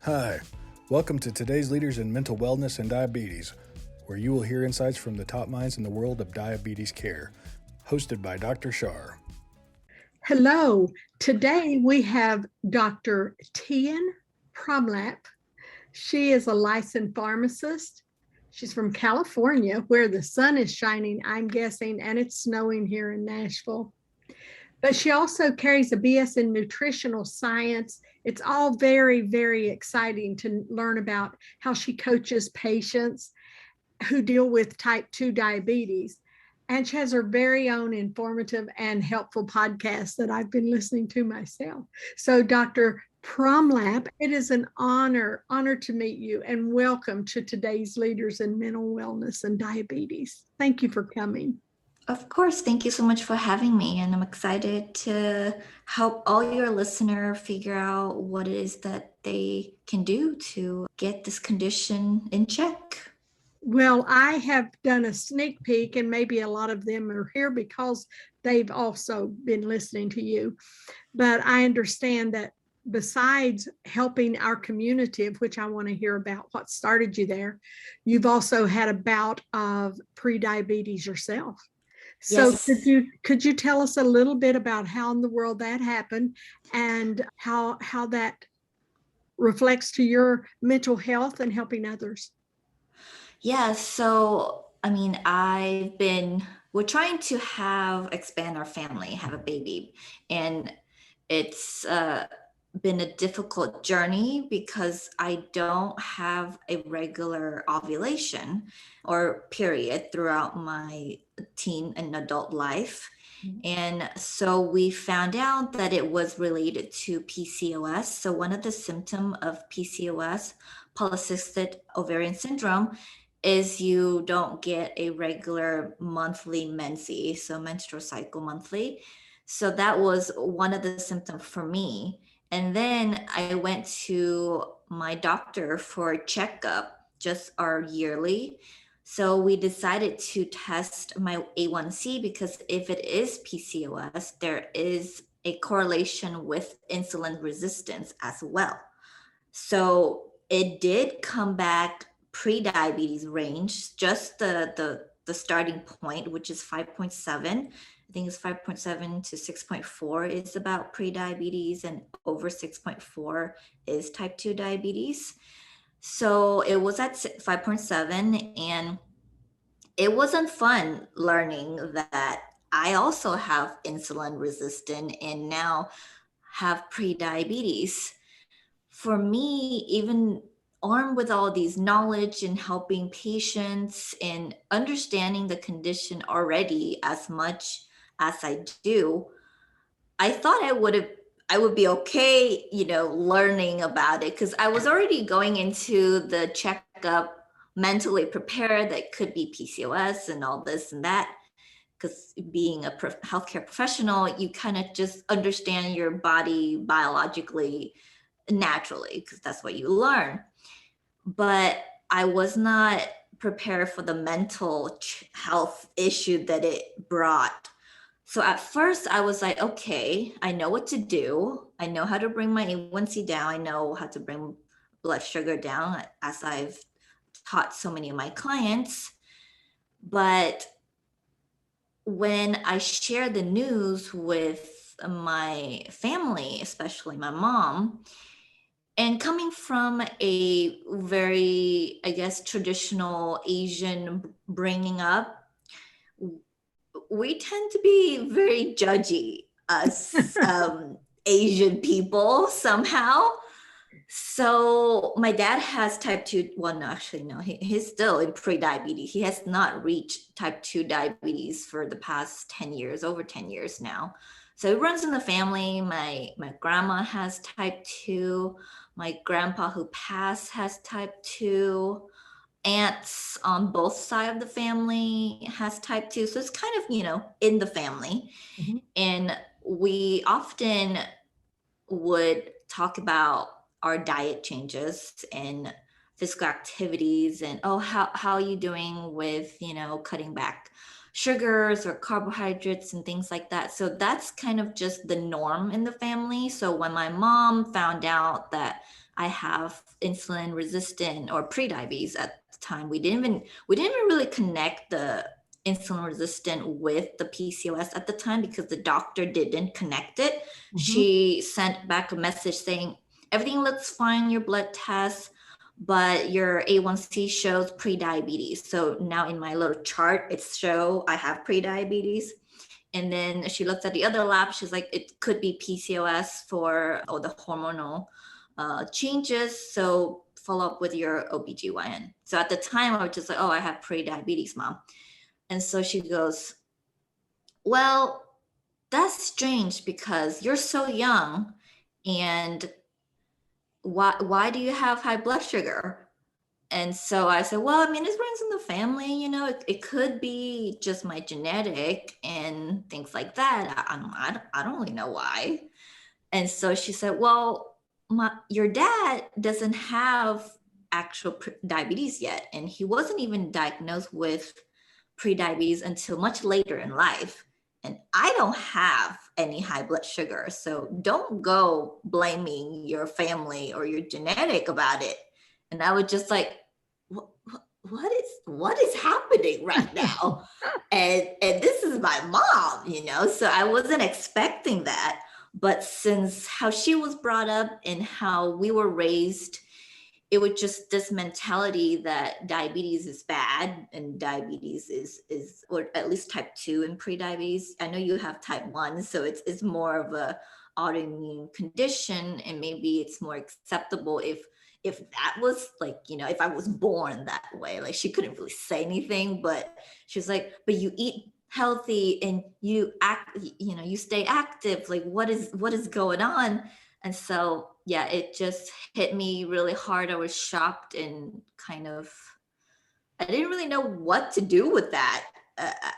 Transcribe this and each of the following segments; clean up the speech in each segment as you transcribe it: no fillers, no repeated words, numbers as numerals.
Hi, welcome to today's Leaders in Mental Wellness and Diabetes, where you will hear insights from the top minds in the world of diabetes care. Hosted by Dr. Char. Hello, today we have Dr. Tien Promlap. She is a licensed pharmacist. She's from California, where the sun is shining, I'm guessing, and it's snowing here in Nashville. But she also carries a BS in nutritional science. It's all very, very exciting to learn about how she coaches patients who deal with type 2 diabetes. And she has her very own informative and helpful podcast that I've been listening to myself. So, Dr. Promlap, it is an honor to meet you, and welcome to today's Leaders in Mental Wellness and Diabetes. Thank you for coming. Of course. Thank you so much for having me. And I'm excited to help all your listeners figure out what it is that they can do to get this condition in check. Well, I have done a sneak peek, and maybe a lot of them are here because they've also been listening to you. But I understand that besides helping our community, of which I want to hear about what started you there, you've also had a bout of pre-diabetes yourself. So Yes. could you tell us a little bit about how in the world that happened and how that reflects to your mental health and helping others? Yeah. So, we're trying to expand our family, have a baby. And it's been a difficult journey because I don't have a regular ovulation or period throughout my teen and adult life. Mm-hmm. And so we found out that it was related to PCOS. So one of the symptoms of PCOS, polycystic ovarian syndrome, is you don't get a regular monthly menses, so menstrual cycle monthly. So that was one of the symptoms for me. And then I went to my doctor for a checkup, just our yearly. So we decided to test my A1c because if it is PCOS, there is a correlation with insulin resistance as well. So it did come back pre-diabetes range, just the starting point, which is 5.7. I think it's 5.7 to 6.4 is about pre-diabetes, and over 6.4 is type 2 diabetes. So it was at 5.7, and it wasn't fun learning that I also have insulin resistant and now have pre-diabetes. For me, even armed with all these knowledge and helping patients and understanding the condition already as much as I do, I thought I would be okay, learning about it, because I was already going into the checkup mentally prepared that could be PCOS and all this and that. Because being a healthcare professional, you kind of just understand your body biologically, naturally, because that's what you learn. But I was not prepared for the mental health issue that it brought. So at first I was like, okay, I know what to do. I know how to bring my A1c down. I know how to bring blood sugar down, as I've taught so many of my clients. But when I shared the news with my family, especially my mom, and coming from a very, I guess, traditional Asian bringing up, we tend to be very judgy as Asian people somehow. So my dad has type 2, well, no, actually, no, he's still in pre-diabetes. He has not reached type 2 diabetes for the past 10 years, over 10 years now. So it runs in the family. My grandma has type 2. My grandpa who passed has type 2. Aunts on both sides of the family has type 2. So it's kind of, in the family. Mm-hmm. And we often would talk about our diet changes and physical activities and, how are you doing with, cutting back sugars or carbohydrates and things like that. So that's kind of just the norm in the family. So when my mom found out that I have insulin resistant or pre-diabetes at the time. We didn't even really connect the insulin resistant with the PCOS at the time because the doctor didn't connect it. Mhm. She sent back a message saying, everything looks fine, your blood test, but your A1c shows pre-diabetes. So now in my little chart, it shows I have pre-diabetes. And then she looked at the other lab. She's like, it could be PCOS for the hormonal changes. So follow up with your OBGYN. So at the time, I was just like, oh, I have pre-diabetes, mom. And so she goes, well, that's strange because you're so young, and why do you have high blood sugar? And so I said, well, I mean, it runs in the family, it could be just my genetic and things like that. I don't really know why. And so she said, well, your dad doesn't have actual diabetes yet. And he wasn't even diagnosed with pre-diabetes until much later in life. And I don't have any high blood sugar. So don't go blaming your family or your genetic about it. And I was just like, what is happening right now? and this is my mom, so I wasn't expecting that. But since how she was brought up and how we were raised, it was just this mentality that diabetes is bad and diabetes is or at least type 2 and pre-diabetes. I know you have type 1, so it's more of a autoimmune condition, and maybe it's more acceptable if that was like, if I was born that way. Like, she couldn't really say anything, but she was like, but you eat healthy and you act, you stay active. Like, what is going on? And so, yeah, it just hit me really hard. I was shocked and I didn't really know what to do with that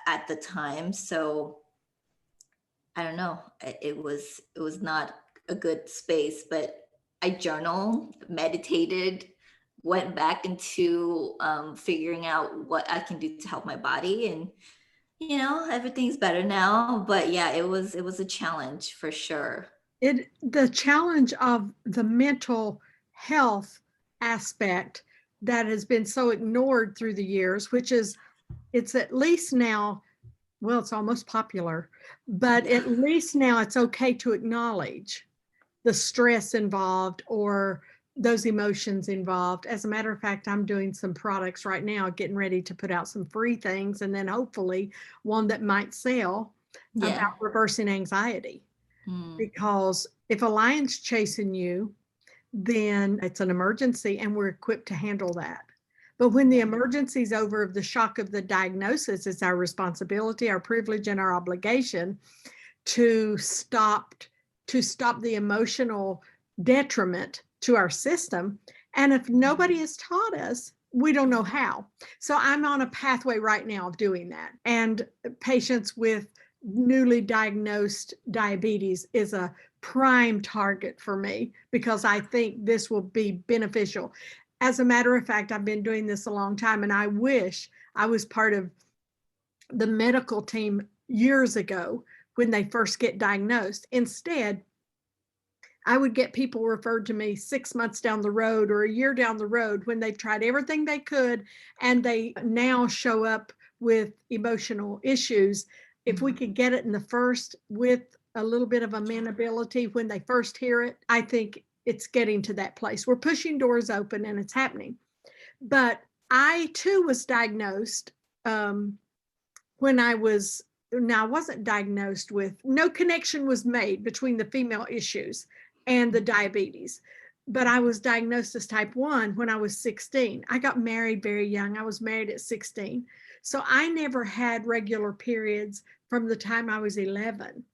at the time. So I don't know. It was not a good space, but I journaled, meditated, went back into figuring out what I can do to help my body, and everything's better now. But yeah, it was a challenge for sure. The challenge of the mental health aspect that has been so ignored through the years, which is, it's at least now, well, it's almost popular, but at least now it's okay to acknowledge the stress involved or those emotions involved. As a matter of fact, I'm doing some products right now, getting ready to put out some free things, and then hopefully one that might sell about reversing anxiety. Because if a lion's chasing you, then it's an emergency and we're equipped to handle that. But when the emergency's over, the shock of the diagnosis, it's our responsibility, our privilege, and our obligation to stop the emotional detriment to our system. And if nobody has taught us, we don't know how. So I'm on a pathway right now of doing that. And patients with newly diagnosed diabetes is a prime target for me because I think this will be beneficial. As a matter of fact, I've been doing this a long time, and I wish I was part of the medical team years ago when they first get diagnosed. Instead, I would get people referred to me 6 months down the road or a year down the road when they've tried everything they could, and they now show up with emotional issues. If we could get it in the first with a little bit of amenability when they first hear it, I think it's getting to that place. We're pushing doors open and it's happening. But I too was diagnosed when I wasn't diagnosed with, no connection was made between the female issues and the diabetes. But I was diagnosed as type 1 when I was 16. I got married very young. I was married at 16. So I never had regular periods from the time I was 11.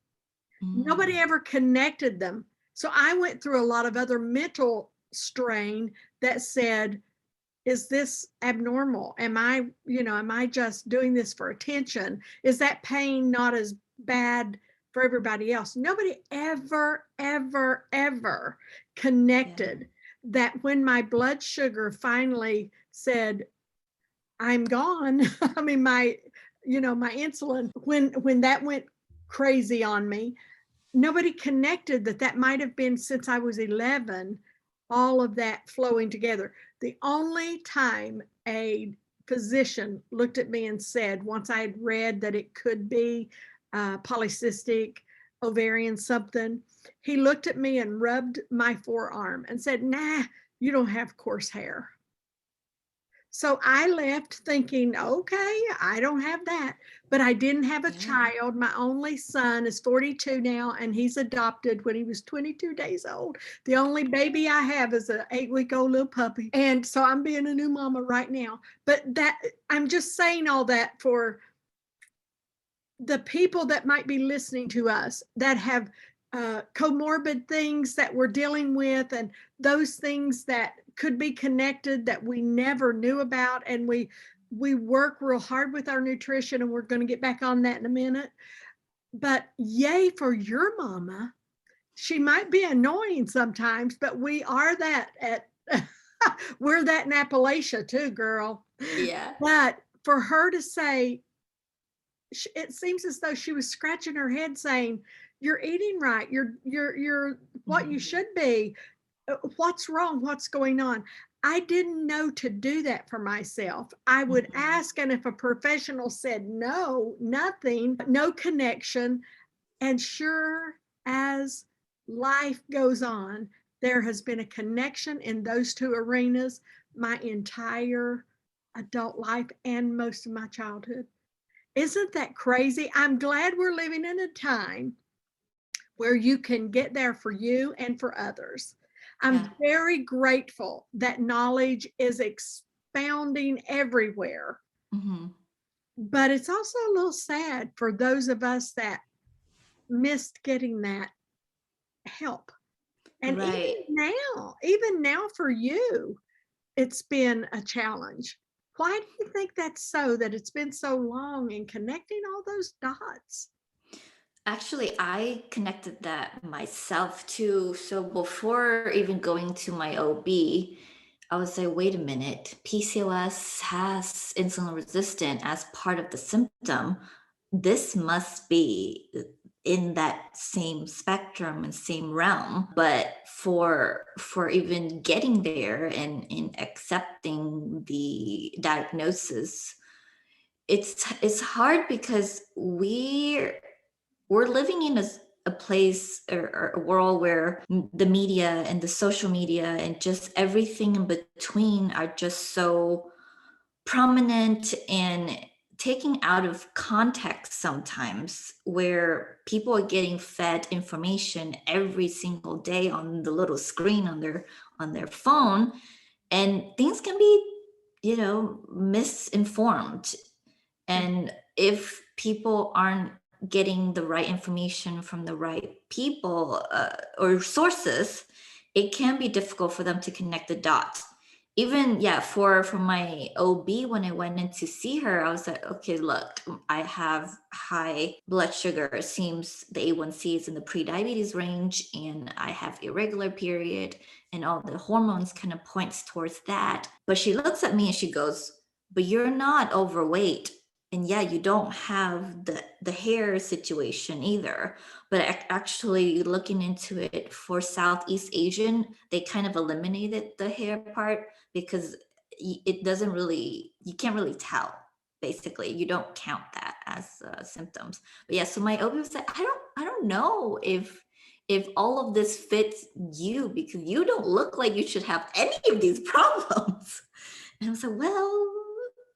Nobody ever connected them. So I went through a lot of other mental strain that said, is this abnormal? Am I just doing this for attention? Is that pain not as bad for everybody else? Nobody ever connected that when my blood sugar finally said, I'm gone. I mean, my insulin, when that went crazy on me, nobody connected that might have been since I was 11 all of that flowing together. The only time a physician looked at me and said, once I had read that it could be polycystic ovarian something, he looked at me and rubbed my forearm and said, nah, you don't have coarse hair. So I left thinking, okay, I don't have that, but I didn't have a child. My only son is 42 now, and he's adopted when he was 22 days old. The only baby I have is an 8-week-old little puppy. And so I'm being a new mama right now. But that, I'm just saying all that for the people that might be listening to us that have comorbid things that we're dealing with, and those things that could be connected that we never knew about. And we work real hard with our nutrition, and we're going to get back on that in a minute. But yay for your mama. She might be annoying sometimes, but we are that at we're that in Appalachia too, girl. Yeah. But for her to say, it seems as though she was scratching her head saying, you're eating right, you're what you should be, what's wrong, what's going on. I didn't know to do that for myself. I would ask, and if a professional said no, nothing, no connection, and sure as life goes on, there has been a connection in those two arenas my entire adult life and most of my childhood. Isn't that crazy? I'm glad we're living in a time where you can get there for you and for others. I'm very grateful that knowledge is expounding everywhere. But it's also a little sad for those of us that missed getting that help. And even now for you, it's been a challenge. Why do you think that's so, that it's been so long in connecting all those dots? Actually, I connected that myself too. So before even going to my OB, I was like, wait a minute, PCOS has insulin resistant as part of the symptom. This must be in that same spectrum and same realm. But for even getting there and in accepting the diagnosis, it's hard because we're living in a place or a world where the media and the social media and just everything in between are just so prominent and taking out of context sometimes, where people are getting fed information every single day on the little screen on their phone, and things can be misinformed. And if people aren't getting the right information from the right people or sources, it can be difficult for them to connect the dots. Even for my OB, when I went in to see her, I was like, okay, look, I have high blood sugar. It seems the A1c is in the pre-diabetes range, and I have irregular period, and all the hormones kind of points towards that. But she looks at me and she goes, but you're not overweight. And you don't have the hair situation either. But actually looking into it, for Southeast Asian, they kind of eliminated the hair part because it doesn't really, you can't really tell. Basically, you don't count that as symptoms. But so my OB was like, I don't know if all of this fits you, because you don't look like you should have any of these problems. And I was like, well,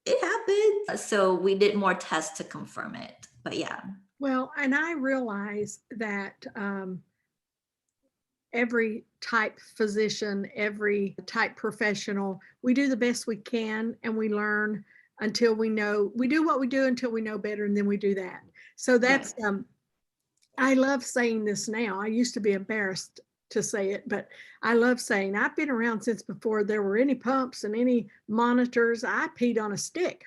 it happened. So we did more tests to confirm it. But Well, and I realize that every type physician, every type professional, we do the best we can, and we learn until we know. We do what we do until we know better, and then we do that. So that's I love saying this now. I used to be embarrassed to say it, but I love saying I've been around since before there were any pumps and any monitors. I peed on a stick.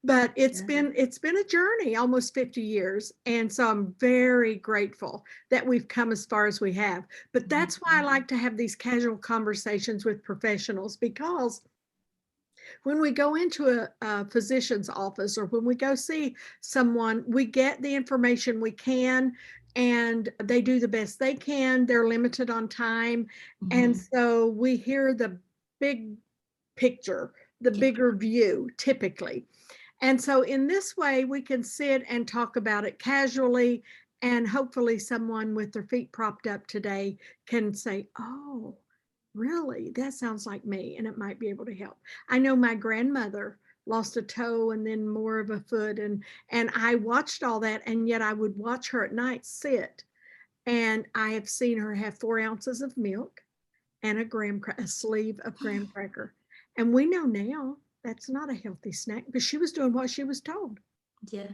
But it's been a journey, almost 50 years. And so I'm very grateful that we've come as far as we have. But that's why I like to have these casual conversations with professionals, because when we go into a physician's office or when we go see someone, we get the information we can and they do the best they can. They're limited on time. And so we hear the big picture, the bigger view typically. And so in this way, we can sit and talk about it casually, and hopefully someone with their feet propped up today can say, oh, really? That sounds like me, and it might be able to help. I know my grandmother lost a toe and then more of a foot, and I watched all that, and yet I would watch her at night sit, and I have seen her have 4 ounces of milk and a sleeve of graham cracker. And we know now that's not a healthy snack, but she was doing what she was told. Yeah.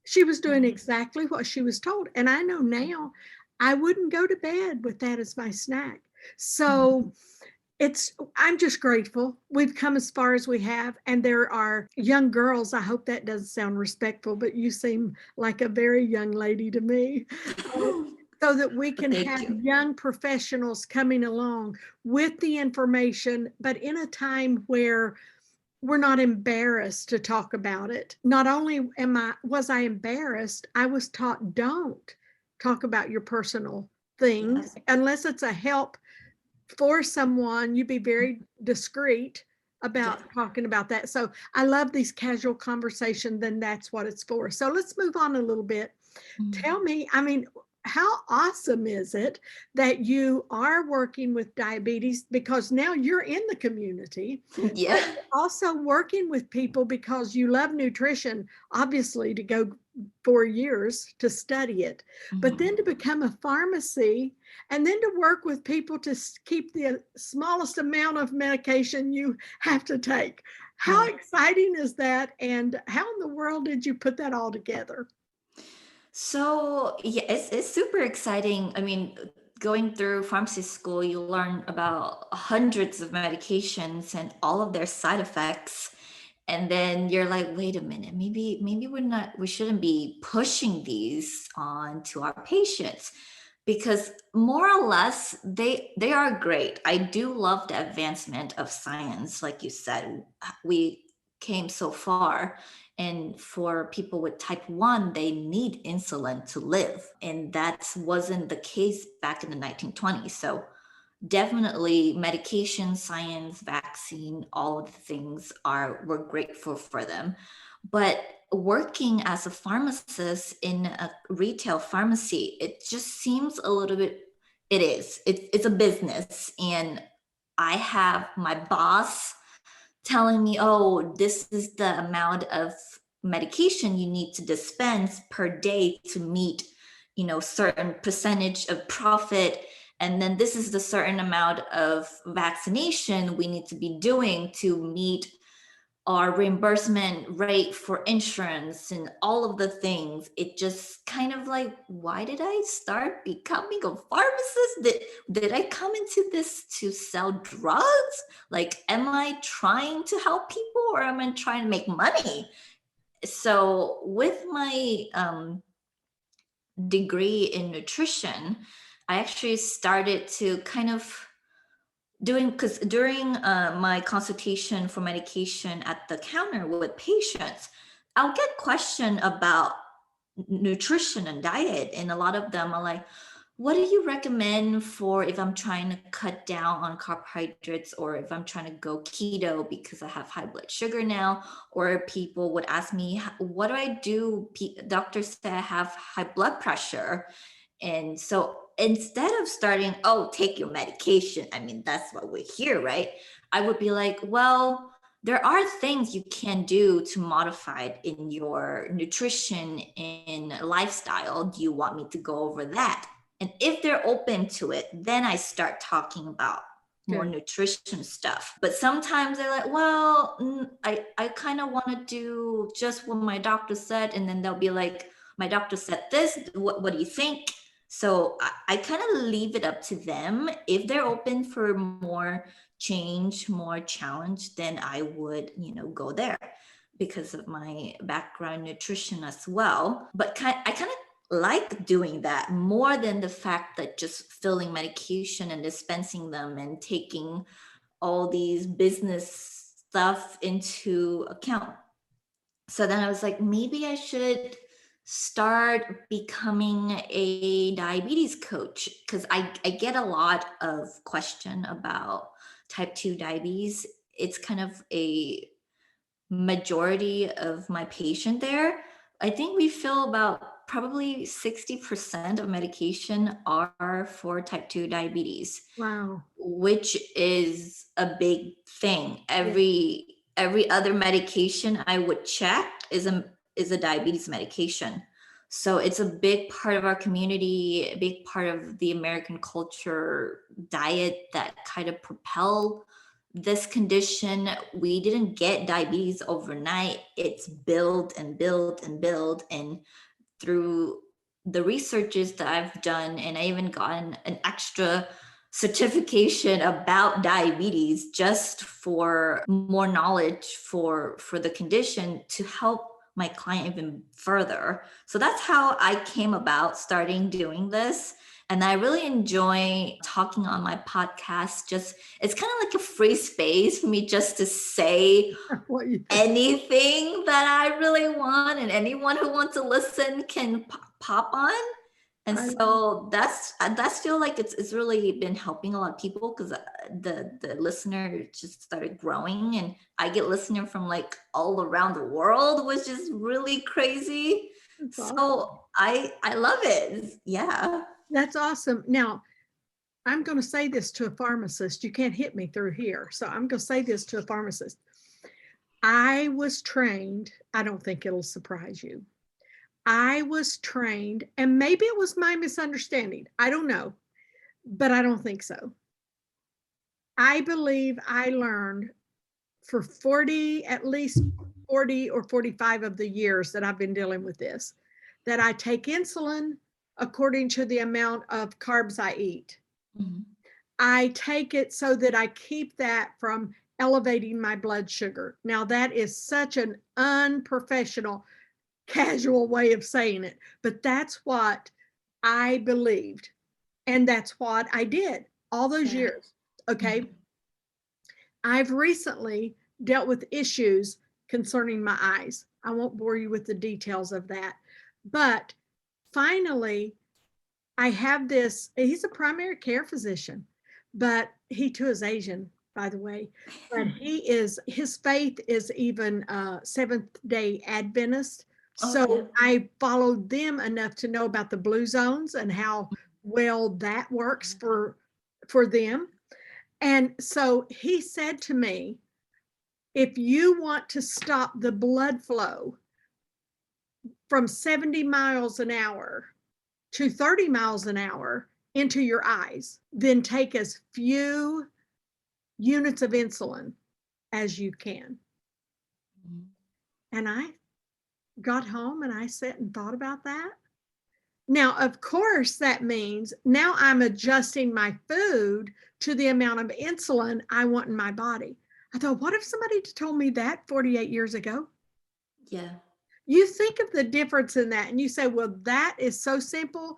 She was doing exactly what she was told. And I know now I wouldn't go to bed with that as my snack. So I'm just grateful we've come as far as we have. And there are young girls. I hope that doesn't sound respectful, but you seem like a very young lady to me. So that we can have young professionals coming along with the information, but in a time where we're not embarrassed to talk about it. Not only was I embarrassed, I was taught, don't talk about your personal things unless it's a help for someone. You be very discreet about talking about that. So I love these casual conversations, then that's what it's for. So let's move on a little bit. Tell me, how awesome is it that you are working with diabetes, because now you're in the community, Yeah, also working with people because you love nutrition, obviously to go 4 years to study it, but then to become a pharmacy and then to work with people to keep the smallest amount of medication you have to take. How exciting is that? And how in the world did you put that all together? So yeah, it's super exciting. I mean, going through pharmacy school, you learn about hundreds of medications and all of their side effects. And then you're like, wait a minute, maybe we shouldn't be pushing these on to our patients, because more or less they are great. I do love the advancement of science. Like you said, we came so far. And for people with type 1, they need insulin to live. And that wasn't the case back in the 1920s. So definitely medication, science, vaccine, all of the things we're grateful for them. But working as a pharmacist in a retail pharmacy, it just seems a little bit, it's a business. And I have my boss telling me, oh, this is the amount of medication you need to dispense per day to meet, certain percentage of profit. And then this is the certain amount of vaccination we need to be doing to meet our reimbursement rate for insurance and all of the things. It just kind of like, why did I start becoming a pharmacist? Did I come into this to sell drugs? Like, am I trying to help people, or am I trying to make money? So with my degree in nutrition, I actually started to kind of because during my consultation for medication at the counter with patients, I'll get questions about nutrition and diet, and a lot of them are like, what do you recommend for if I'm trying to cut down on carbohydrates, or if I'm trying to go keto because I have high blood sugar now? Or people would ask me, what do I do? Doctors say I have high blood pressure. And so instead of starting, oh, take your medication, I mean, that's what we hear, right? I would be like, well, there are things you can do to modify it in your nutrition and lifestyle. Do you want me to go over that? And if they're open to it, then I start talking about more nutrition stuff. But sometimes they're like, well, I kind of want to do just what my doctor said. And then they'll be like, my doctor said this, what do you think? So I kind of leave it up to them. If they're open for more change, more challenge, then I would, go there because of my background in nutrition as well. But I kind of like doing that more than the fact that just filling medication and dispensing them and taking all these business stuff into account. So then I was like, maybe I should start becoming a diabetes coach, because I get a lot of question about type 2 diabetes. It's kind of a majority of my patient there. I think we feel about probably 60% of medication are for type 2 diabetes, Wow. which is a big thing. Every other medication I would check is a diabetes medication. So it's a big part of our community, a big part of the American culture, diet that kind of propel this condition. We didn't get diabetes overnight. It's build and build and build. And through the researches that I've done, and I even gotten an extra certification about diabetes just for more knowledge for the condition to help my client even further. So that's how I came about starting doing this. And I really enjoy talking on my podcast. Just, it's kind of like a free space for me just to say What you think? anything that I really want, and anyone who wants to listen can pop on. And so that's feel like it's really been helping a lot of people, because the listener just started growing, and I get listener from like all around the world, which is really crazy. That's So awesome. I love it. Yeah. That's awesome. Now, I'm going to say this to a pharmacist. You can't hit me through here. So I'm going to say this to a pharmacist. I was trained, I don't think it'll surprise you. I was trained, and maybe it was my misunderstanding. I don't know, but I don't think so. I believe I learned for 40, at least 40 or 45 of the years that I've been dealing with this, that I take insulin according to the amount of carbs I eat. Mm-hmm. I take it so that I keep that from elevating my blood sugar. Now, that is such an unprofessional, casual way of saying it, but that's what I believed. And that's what I did all those years. Okay. Mm-hmm. I've recently dealt with issues concerning my eyes. I won't bore you with the details of that. But finally, I have this, he's a primary care physician, but he too is Asian, by the way. But his faith is even Seventh-day Adventist. So I followed them enough to know about the blue zones and how well that works for them. And so he said to me, if you want to stop the blood flow from 70 miles an hour to 30 miles an hour into your eyes, then take as few units of insulin as you can. Mm-hmm. And I got home and I sat and thought about that. Now, of course, that means now I'm adjusting my food to the amount of insulin I want in my body. I thought, what if somebody told me that 48 years ago? Yeah. You think of the difference in that and you say, well, that is so simple.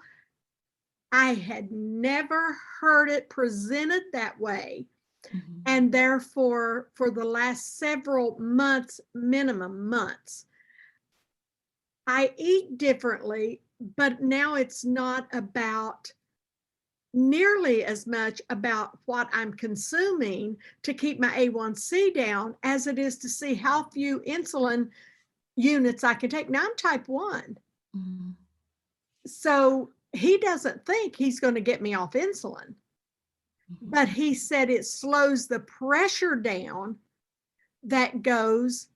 I had never heard it presented that way. Mm-hmm. And therefore, for the last several months, minimum months, I eat differently, but now it's not about nearly as much about what I'm consuming to keep my A1c down as it is to see how few insulin units I can take. Now I'm type 1. Mm-hmm. So he doesn't think he's going to get me off insulin, but he said it slows the pressure down that goes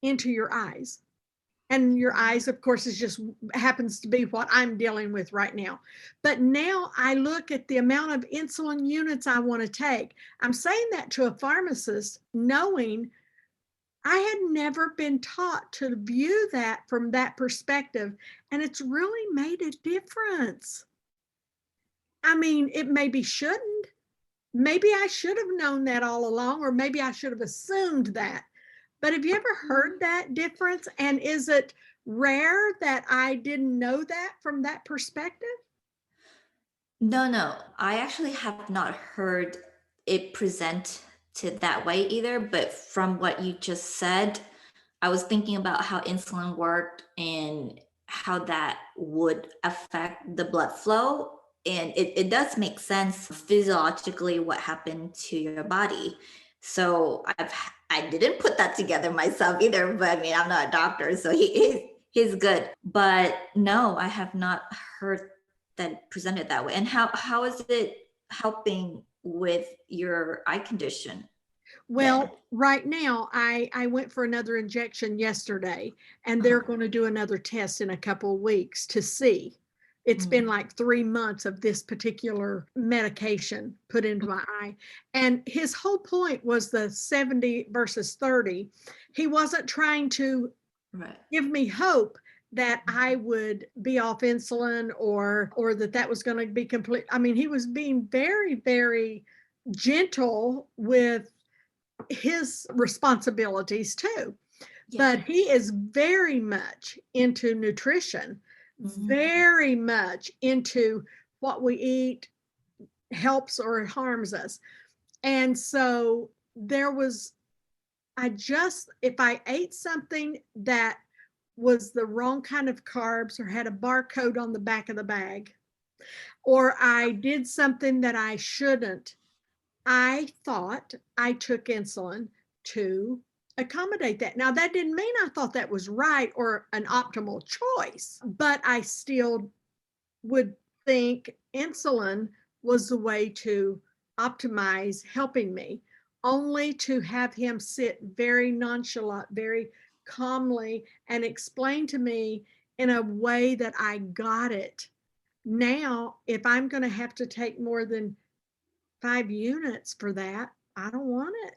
into your eyes. And your eyes, of course, is just happens to be what I'm dealing with right now. But now I look at the amount of insulin units I want to take. I'm saying that to a pharmacist, knowing I had never been taught to view that from that perspective. And it's really made a difference. I mean, it maybe shouldn't. Maybe I should have known that all along, or maybe I should have assumed that. But have you ever heard that difference? And is it rare that I didn't know that from that perspective? No. I actually have not heard it presented that way either. But from what you just said, I was thinking about how insulin worked and how that would affect the blood flow. And it does make sense physiologically what happened to your body. So I didn't put that together myself either, but I mean, I'm not a doctor, so he's good. But no, I have not heard that presented that way. And how is it helping with your eye condition? Well, right now, I went for another injection yesterday, and they're going to do another test in a couple of weeks to see. It's been like 3 months of this particular medication put into my eye. And his whole point was the 70 versus 30. He wasn't trying to give me hope that I would be off insulin or that was going to be complete. I mean, he was being very, very gentle with his responsibilities too. But he is very much into nutrition, very much into what we eat helps or harms us. And so if I ate something that was the wrong kind of carbs or had a barcode on the back of the bag, or I did something that I shouldn't, I thought I took insulin to accommodate that. Now, that didn't mean I thought that was right or an optimal choice, but I still would think insulin was the way to optimize helping me, only to have him sit very nonchalant, very calmly, and explain to me in a way that I got it. Now, if I'm going to have to take more than 5 units for that, I don't want it.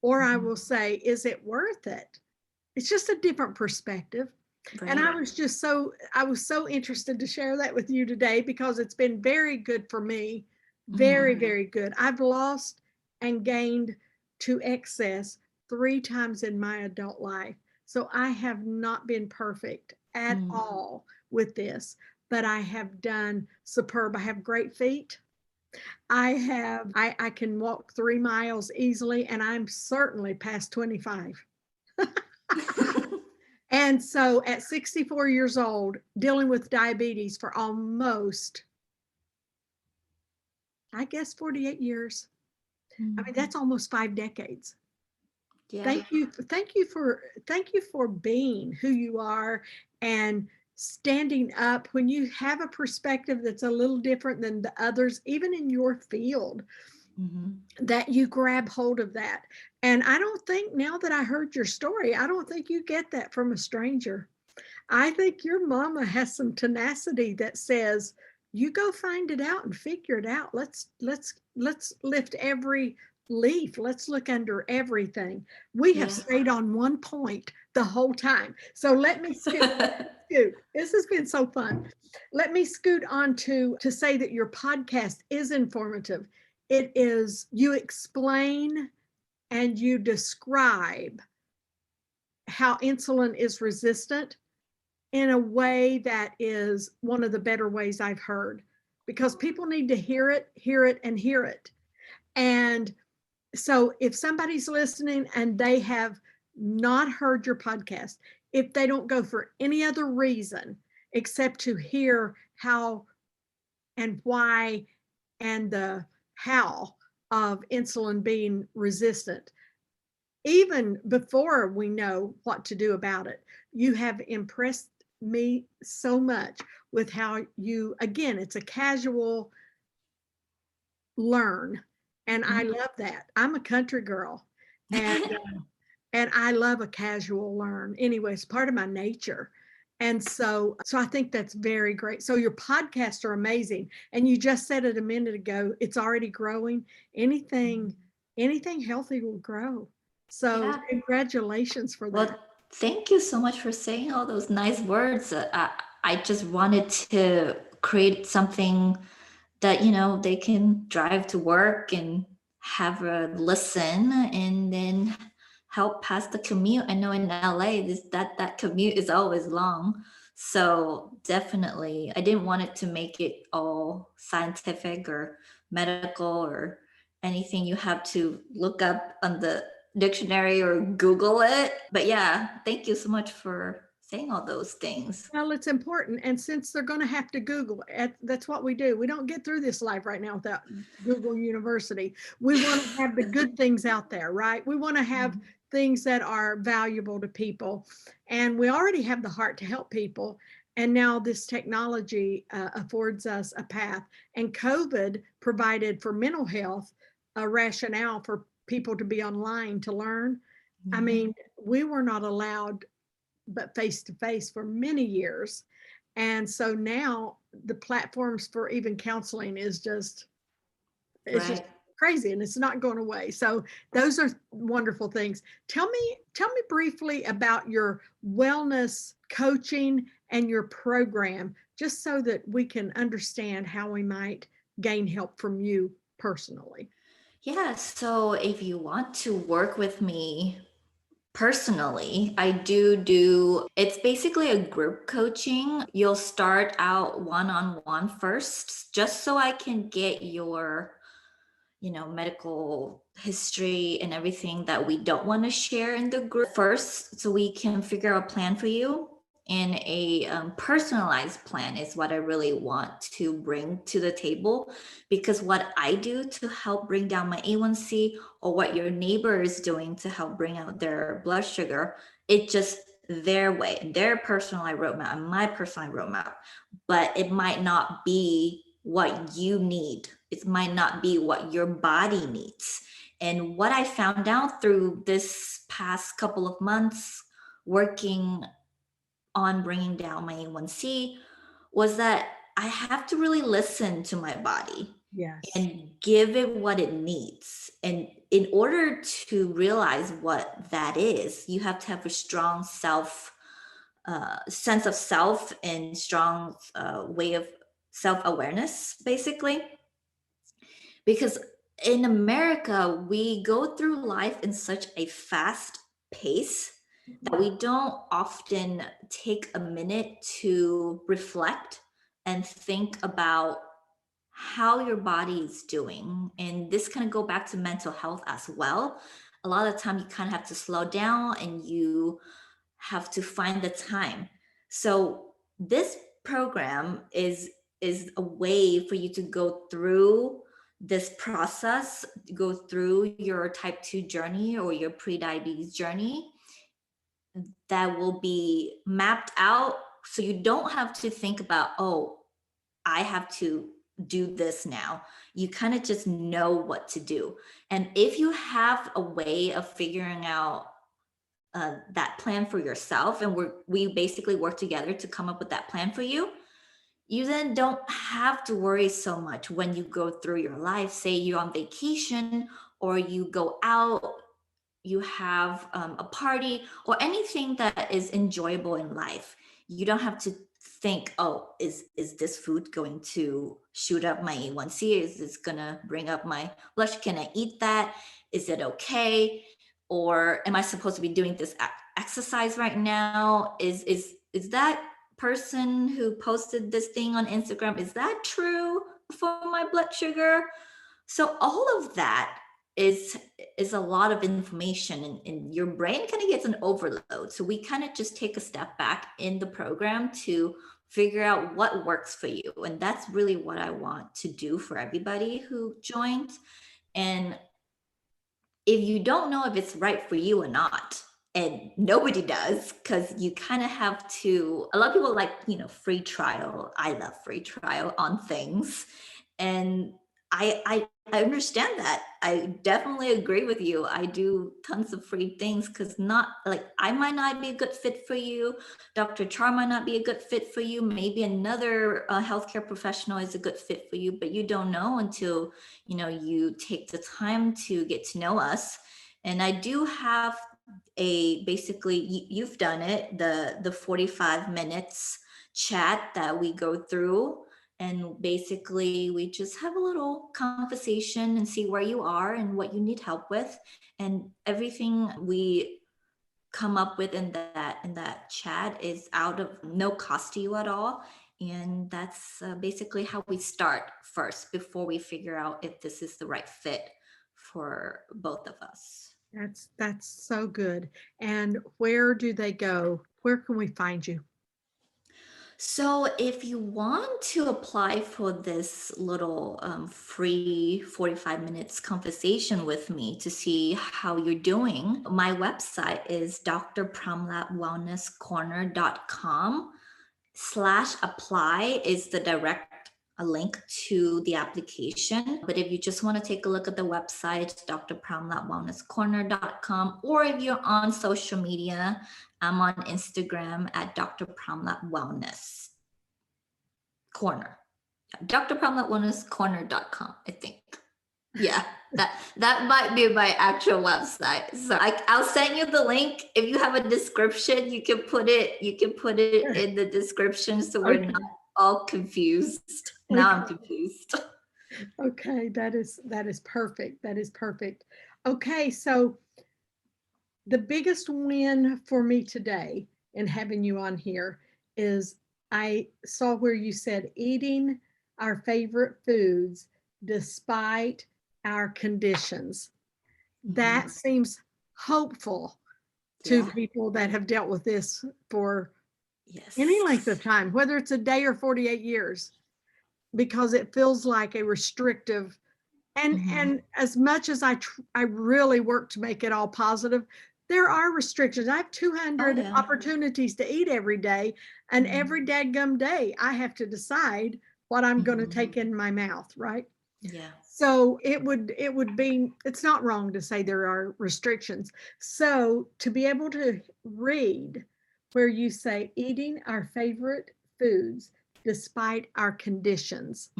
Or I will say, is it worth it? It's just a different perspective. Right. And I was so interested to share that with you today because it's been very good for me. Very, very good. I've lost and gained to excess 3 times in my adult life. So I have not been perfect at all with this, but I have done superb. I have great feet. I can walk 3 miles easily, and I'm certainly past 25. And so at 64 years old, dealing with diabetes for almost, I guess, 48 years. I mean, that's almost 5 decades. Yeah. Thank you for being who you are and standing up when you have a perspective that's a little different than the others, even in your field, that you grab hold of that. And I don't think, now that I heard your story, I don't think you get that from a stranger. I think your mama has some tenacity that says, you go find it out and figure it out. Let's lift every leaf. Let's look under everything. We have stayed on one point the whole time. So let me scoot. This has been so fun. Let me scoot on to say that your podcast is informative. It is, you explain and you describe how insulin is resistant in a way that is one of the better ways I've heard, because people need to hear it, and hear it. And so if somebody's listening and they have not heard your podcast, if they don't go for any other reason except to hear how and why and the how of insulin being resistant, even before we know what to do about it, you have impressed me so much with how you, again, it's a casual learn. And I love that. I'm a country girl, and I love a casual learn. Anyway, it's part of my nature. And so I think that's very great. So your podcasts are amazing. And you just said it a minute ago, it's already growing. Anything healthy will grow. So congratulations for that. Well, thank you so much for saying all those nice words. I just wanted to create something that, they can drive to work and have a listen and then help pass the commute. I know in LA, that commute is always long. So definitely, I didn't want it to make it all scientific or medical or anything you have to look up on the dictionary or Google it. But yeah, thank you so much for saying all those things. Well, it's important. And since they're going to have to Google, that's what we do. We don't get through this life right now without Google University. We want to have the good things out there, right? We want to have things that are valuable to people. And we already have the heart to help people. And now this technology affords us a path. And COVID provided for mental health a rationale for people to be online to learn. I mean, we were not allowed but face to face for many years. And so now the platforms for even counseling is just, it's just crazy, and it's not going away. So those are wonderful things. Tell me briefly about your wellness coaching and your program, just so that we can understand how we might gain help from you personally. Yeah, so if you want to work with me personally, I do, it's basically a group coaching. You'll start out one-on-one first, just so I can get your, medical history and everything that we don't want to share in the group first, so we can figure out a plan for you. And a personalized plan is what I really want to bring to the table, because what I do to help bring down my A1c, or what your neighbor is doing to help bring out their blood sugar, it's just their way, their personalized roadmap and my personalized roadmap. But it might not be what you need. It might not be what your body needs. And what I found out through this past couple of months working on bringing down my A1c was that I have to really listen to my body. Yes. And give it what it needs. And in order to realize what that is, you have to have a strong sense of self, and strong way of self-awareness, basically. Because in America, we go through life in such a fast pace that we don't often take a minute to reflect and think about how your body is doing. And this kind of go back to mental health as well. A lot of the time you kind of have to slow down, and you have to find the time. So this program is a way for you to go through this process, go through your type 2 journey or your pre-diabetes journey, that will be mapped out, so you don't have to think about, oh, I have to do this now. You kind of just know what to do. And if you have a way of figuring out that plan for yourself, and we basically work together to come up with that plan for you, you then don't have to worry so much when you go through your life. Say you're on vacation, or you go out, you have a party, or anything that is enjoyable in life. You don't have to think, oh, is this food going to shoot up my A1c? Is this gonna bring up my blood sugar? Can I eat that? Is it okay? Or am I supposed to be doing this exercise right now? Is that person who posted this thing on Instagram, is that true for my blood sugar? So all of that is a lot of information, and your brain kind of gets an overload. So we kind of just take a step back in the program to figure out what works for you. And that's really what I want to do for everybody who joins. And if you don't know if it's right for you or not, and nobody does, because you kind of have to, a lot of people like, free trial. I love free trial on things. And I understand that. I definitely agree with you. I do tons of free things, because not like, I might not be a good fit for you. Dr. Char might not be a good fit for you. Maybe another healthcare professional is a good fit for you, but you don't know until, you take the time to get to know us. And I do have basically, you've done it, the 45 minutes chat that we go through. And basically, we just have a little conversation and see where you are and what you need help with. And everything we come up with in that chat is out of no cost to you at all. And that's basically how we start first, before we figure out if this is the right fit for both of us. That's so good. And where do they go? Where can we find you? So if you want to apply for this little free 45 minutes conversation with me to see how you're doing, my website is drpromlapwellnesscorner.com/apply is the direct a link to the application. But if you just want to take a look at the website, drpromlapwellnesscorner.com, or if you're on social media, I'm on Instagram at Dr. Promlap Wellness Corner. drpromlapwellnesscorner.com, I think. Yeah, that might be my actual website. So I'll send you the link. If you have a description, you can put it in the description so we're not all confused. Now I'm confused. Okay, that is perfect. That is perfect. Okay, so the biggest win for me today in having you on here is I saw where you said eating our favorite foods despite our conditions. That seems hopeful to people that have dealt with this for any length of time, whether it's a day or 48 years, because it feels like a restrictive. And as much as I really work to make it all positive, there are restrictions. I have 200 opportunities to eat every day, and every dadgum day I have to decide what I'm going to take in my mouth, right? Yeah. So it's not wrong to say there are restrictions. So to be able to read where you say eating our favorite foods despite our conditions.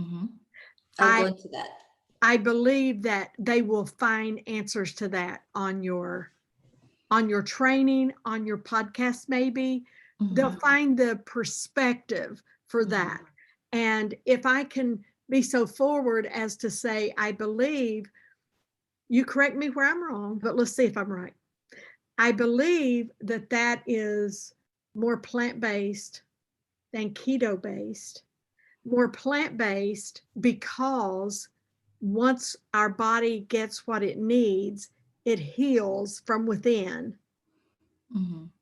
I'll go into that. I believe that they will find answers to that on your training, on your podcast, maybe. They'll find the perspective for that. And if I can be so forward as to say, I believe, you correct me where I'm wrong, but let's see if I'm right. I believe that that is more plant-based than keto-based, more plant-based because once our body gets what it needs, it heals from within.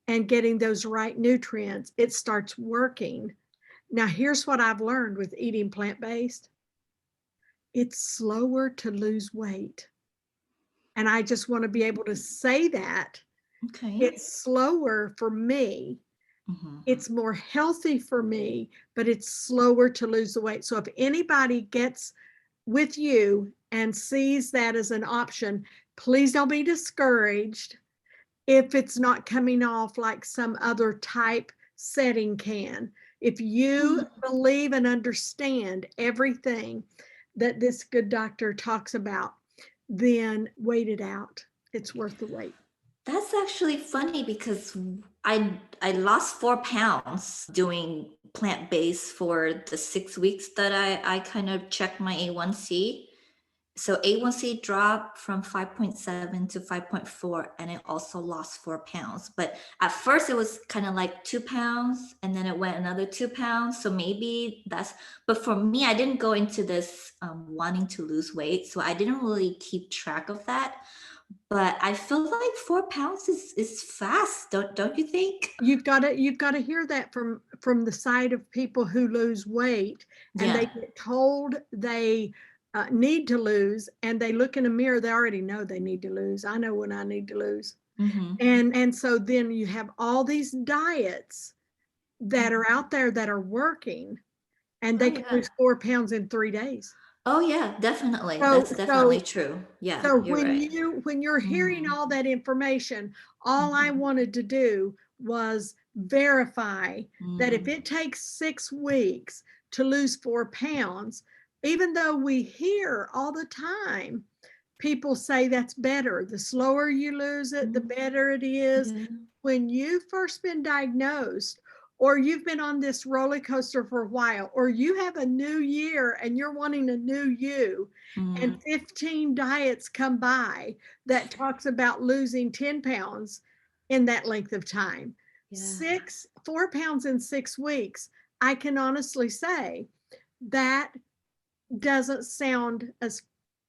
And getting those right nutrients, it starts working. Now, here's what I've learned with eating plant-based. It's slower to lose weight. And I just want to be able to say that. Okay. It's slower for me. It's more healthy for me, but it's slower to lose the weight. So if anybody gets with you and sees that as an option, please don't be discouraged if it's not coming off like some other type setting can. If you believe and understand everything that this good doctor talks about, then wait it out. It's worth the wait. That's actually funny because I lost 4 pounds doing plant-based for the 6 weeks that I kind of checked my A1c. So A1c dropped from 5.7 to 5.4, and it also lost 4 pounds. But at first it was kind of like 2 pounds, and then it went another 2 pounds. So maybe but for me, I didn't go into this wanting to lose weight. So I didn't really keep track of that. But I feel like 4 pounds is fast, don't you think? You've got to hear that from the side of people who lose weight, and they get told they need to lose, and they look in a mirror. They already know they need to lose. I know when I need to lose, and so then you have all these diets that are out there that are working, and they can lose 4 pounds in 3 days. Oh yeah, definitely. That's definitely true. Yeah. So when you're hearing all that information, all I wanted to do was verify that if it takes 6 weeks to lose 4 pounds, even though we hear all the time people say that's better, the slower you lose it, the better it is. When you've first been diagnosed, or you've been on this roller coaster for a while, or you have a new year and you're wanting a new you, and 15 diets come by that talks about losing 10 pounds in that length of time. 4 pounds in 6 weeks, I can honestly say that doesn't sound as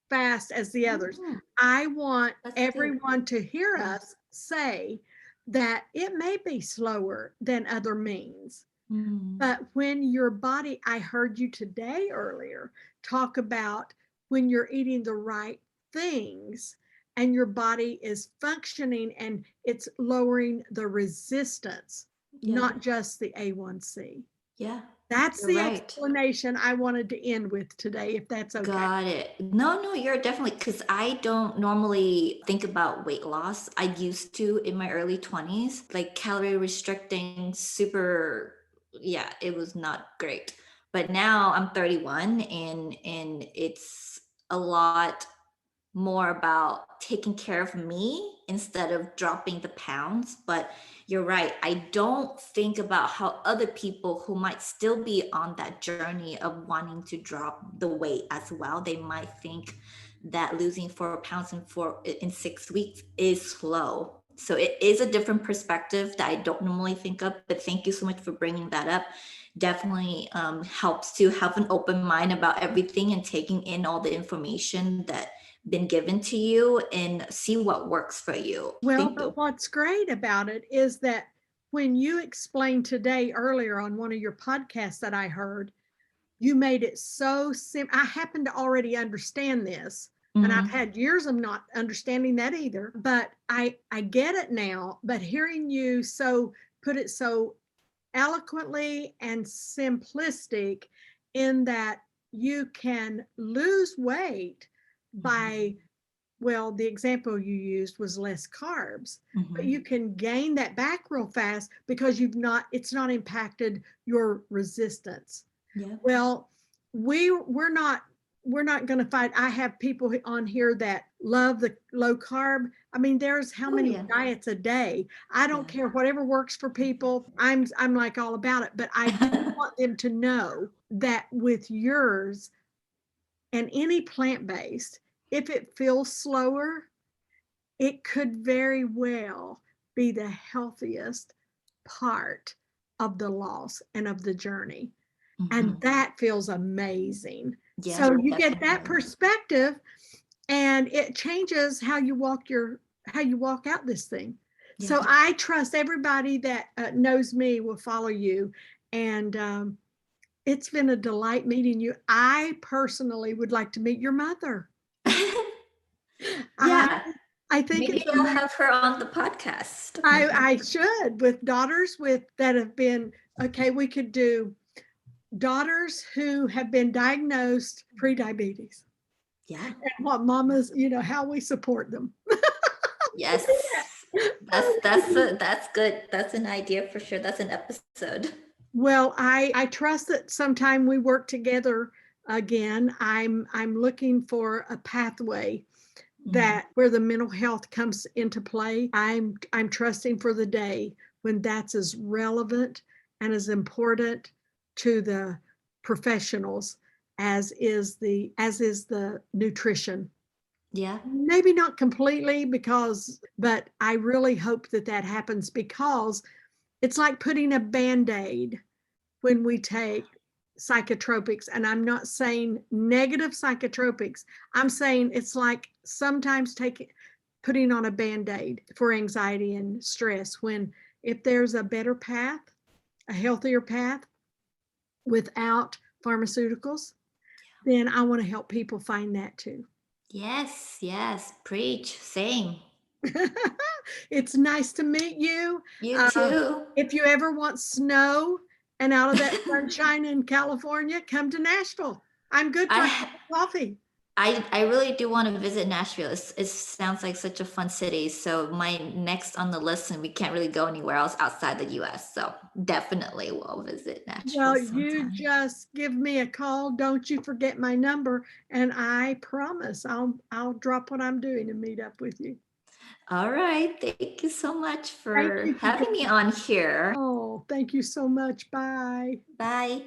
fast as the others. I want everyone want to hear us say that it may be slower than other means. But when your body, I heard you today earlier talk about when you're eating the right things and your body is functioning and it's lowering the resistance, not just the A1c. Yeah. That's You're the right. explanation I wanted to end with today, if that's okay. Got it. No, you're definitely, because I don't normally think about weight loss. I used to in my early 20s, like calorie restricting, super, yeah, it was not great. But now I'm 31 and it's a lot more about taking care of me instead of dropping the pounds. But you're right. I don't think about how other people who might still be on that journey of wanting to drop the weight as well, they might think that losing 4 pounds in 6 weeks is slow. So it is a different perspective that I don't normally think of, but thank you so much for bringing that up. Definitely helps to have an open mind about everything and taking in all the information that been given to you and see what works for you. Well, Thank you. but what's great about it is that when you explained today earlier on one of your podcasts that I heard, you made it so simple. I happen to already understand this, and I've had years of not understanding that either, but I get it now. But hearing you put it so eloquently and simplistic in that you can lose weight by, well, the example you used was less carbs, but you can gain that back real fast because it's not impacted your resistance. Yeah. Well, we're not going to fight. I have people on here that love the low carb. I mean, there's how many diets a day. I don't care, whatever works for people. I'm like all about it, but I do want them to know that with yours and any plant-based, if it feels slower, it could very well be the healthiest part of the loss and of the journey. And that feels amazing. Yeah, so you get that definitely. perspective, and it changes how you walk out this thing. Yeah. So I trust everybody that knows me will follow you. And it's been a delight meeting you. I personally would like to meet your mother. Yeah. I think Maybe we'll have her on the podcast. I should, with daughters that have been, okay, we could do daughters who have been diagnosed pre-diabetes. Yeah. And what mamas, how we support them. Yes. That's good. That's an idea for sure. That's an episode. Well, I trust that sometime we work together again. I'm looking for a pathway that where the mental health comes into play. I'm trusting for the day when that's as relevant and as important to the professionals as is the nutrition. Yeah. Maybe not completely, but I really hope that happens, because it's like putting a Band-Aid when we take psychotropics. And I'm not saying negative psychotropics. I'm saying it's like sometimes putting on a Band-Aid for anxiety and stress, when if there's a better path, a healthier path without pharmaceuticals, then I want to help people find that too. Yes. Preach. Same. It's nice to meet you. You too. If you ever want snow and out of that sunshine in California, come to Nashville. I'm good for coffee. I really do want to visit Nashville. It sounds like such a fun city. So my next on the list, and we can't really go anywhere else outside the US. So definitely we'll visit Nashville. Well, sometime. you just give me a call. Don't you forget my number. And I promise I'll drop what I'm doing and meet up with you. All right. Thank you so much for having me on here. Oh, thank you so much. Bye. Bye.